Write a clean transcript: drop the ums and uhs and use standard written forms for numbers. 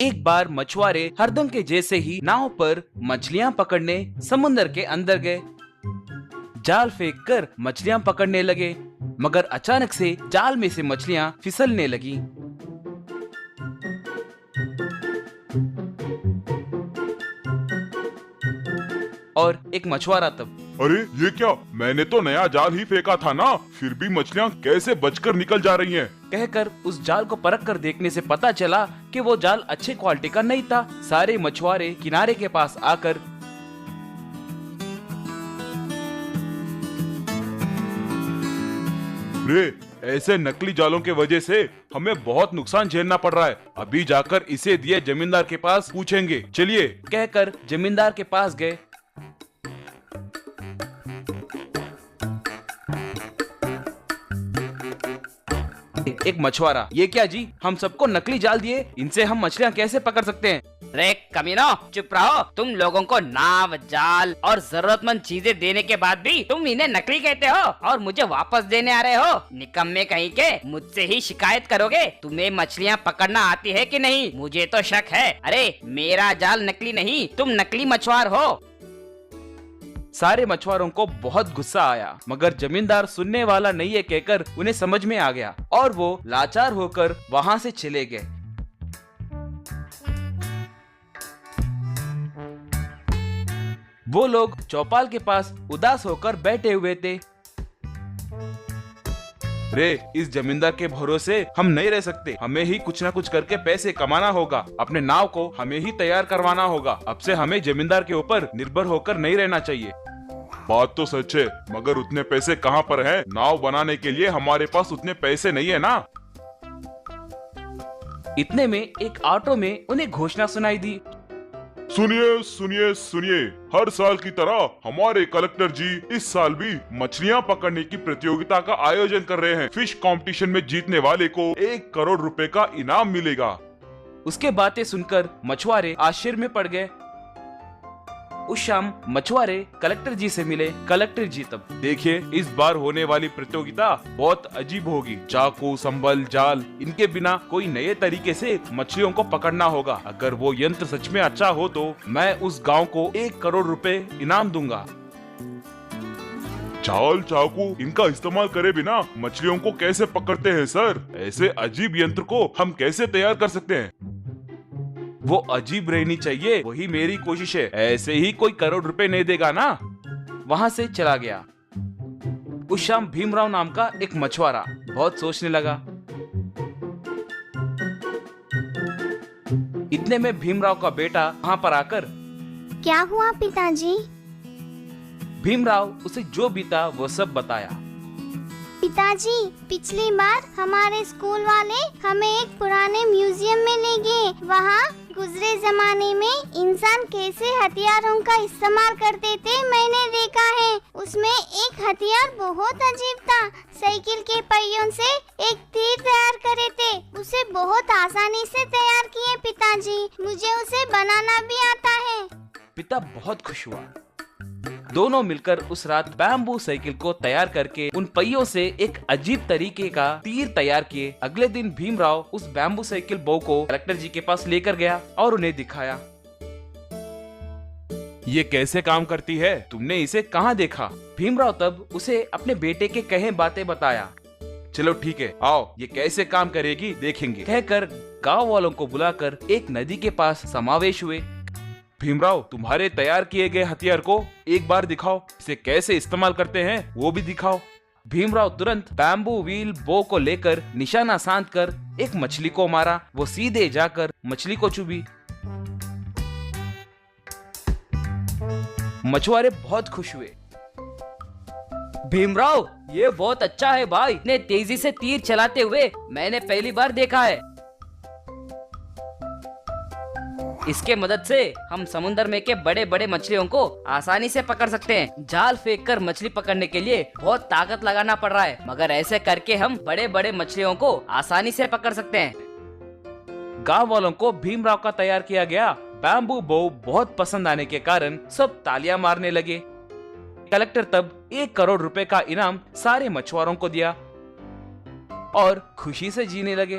एक बार मछुआरे हरदम के जैसे ही नाव पर मछलियां पकड़ने समुद्र के अंदर गए। जाल फेंक कर मछलियां पकड़ने लगे, मगर अचानक से जाल में से मछलियां फिसलने लगी। और एक मछुआरा तब, अरे ये क्या, मैंने तो नया जाल ही फेंका था ना, फिर भी मछलियाँ कैसे बचकर निकल जा रही हैं? कहकर उस जाल को परख कर देखने से पता चला कि वो जाल अच्छे क्वालिटी का नहीं था। सारे मछुआरे किनारे के पास आकर रे, ऐसे नकली जालों के वजह से हमें बहुत नुकसान झेलना पड़ रहा है। अभी जाकर इसे दिए जमींदार के पास पूछेंगे, चलिए। कहकर जमींदार के पास गए। एक मछुआरा, ये क्या जी, हम सबको नकली जाल दिए, इनसे हम मछलियाँ कैसे पकड़ सकते हैं? रे कमीनो, चुप रहो। तुम लोगों को नाव, जाल और जरूरतमंद चीजें देने के बाद भी तुम इन्हें नकली कहते हो और मुझे वापस देने आ रहे हो। निकम्मे कहीं के, मुझसे ही शिकायत करोगे? तुम्हें मछलियाँ पकड़ना आती है कि नहीं? मुझे तो शक है। अरे मेरा जाल नकली नहीं, तुम नकली मछुआर हो। सारे मछुआरों को बहुत गुस्सा आया, मगर जमींदार सुनने वाला नहीं है कहकर उन्हें समझ में आ गया और वो लाचार होकर वहाँ से चले गए। वो लोग चौपाल के पास उदास होकर बैठे हुए थे। रे, इस जमींदार के भरोसे हम नहीं रह सकते, हमें ही कुछ न कुछ करके पैसे कमाना होगा। अपने नाव को हमें ही तैयार करवाना होगा। अब से हमें जमींदार के ऊपर निर्भर होकर नहीं रहना चाहिए। बात तो सच है, मगर उतने पैसे कहाँ पर हैं? नाव बनाने के लिए हमारे पास उतने पैसे नहीं है ना। इतने में एक ऑटो में उन्हें घोषणा सुनाई दी। सुनिए सुनिए सुनिए, हर साल की तरह हमारे कलेक्टर जी इस साल भी मछलियाँ पकड़ने की प्रतियोगिता का आयोजन कर रहे हैं। फिश कंपटीशन में जीतने वाले को 1 करोड़ रुपए का इनाम मिलेगा। उसके बातें सुनकर मछुआरे आश्चर्य में पड़ गए। उस शाम मछुआरे कलेक्टर जी से मिले। कलेक्टर जी तब, देखिए, इस बार होने वाली प्रतियोगिता बहुत अजीब होगी। चाकू, संबल, जाल, इनके बिना कोई नए तरीके से मछलियों को पकड़ना होगा। अगर वो यंत्र सच में अच्छा हो तो मैं उस गांव को 1 करोड़ रुपए इनाम दूंगा। जाल, चाकू, इनका इस्तेमाल करे बिना मछलियों को कैसे पकड़ते हैं सर? ऐसे अजीब यंत्र को हम कैसे तैयार कर सकते हैं? वो अजीब रहनी चाहिए, वही मेरी कोशिश है। ऐसे ही कोई करोड़ रुपए नहीं देगा ना। वहाँ से चला गया। उस शाम भीमराव नाम का एक मछुआरा बहुत सोचने लगा। इतने में भीमराव का बेटा वहाँ पर आकर, क्या हुआ पिताजी? भीमराव उसे जो बीता वो सब बताया। पिताजी, पिछली बार हमारे स्कूल वाले हमें एक पुराने म्यूजियम में ले गए। वहाँ गुजरे जमाने में इंसान कैसे हथियारों का इस्तेमाल करते थे मैंने देखा है। उसमें एक हथियार बहुत अजीब था। साइकिल के पहियों से एक तीर तैयार करे थे। उसे बहुत आसानी से तैयार किए पिताजी। मुझे उसे बनाना भी आता है। पिता बहुत खुश हुआ। दोनों मिलकर उस रात बैम्बू साइकिल को तैयार करके उन पहियों से एक अजीब तरीके का तीर तैयार किए। अगले दिन भीमराव उस बैम्बू साइकिल बो को कलेक्टर जी के पास लेकर गया और उन्हें दिखाया। ये कैसे काम करती है? तुमने इसे कहाँ देखा? भीमराव तब उसे अपने बेटे के कहे बातें बताया। चलो ठीक है, आओ ये कैसे काम करेगी देखेंगे। कहकर गाँव वालों को बुलाकर एक नदी के पास समावेश हुए। भीमराव, तुम्हारे तैयार किए गए हथियार को एक बार दिखाओ। इसे कैसे इस्तेमाल करते हैं वो भी दिखाओ। भीमराव तुरंत बैम्बू व्हील बो को लेकर निशाना साध कर एक मछली को मारा। वो सीधे जाकर मछली को चुभी। मछुआरे बहुत खुश हुए। भीमराव, ये बहुत अच्छा है भाई। इतने तेजी से तीर चलाते हुए मैंने पहली बार देखा है। इसके मदद से हम समुद्र में के बड़े बड़े मछलियों को आसानी से पकड़ सकते हैं। जाल फेंककर मछली पकड़ने के लिए बहुत ताकत लगाना पड़ रहा है, मगर ऐसे करके हम बड़े बड़े मछलियों को आसानी से पकड़ सकते हैं। गांव वालों को भीमराव का तैयार किया गया बैम्बू बो बहुत पसंद आने के कारण सब तालियां मारने लगे। कलेक्टर तब 1 करोड़ रुपए का इनाम सारे मछुआरों को दिया और खुशी से जीने लगे।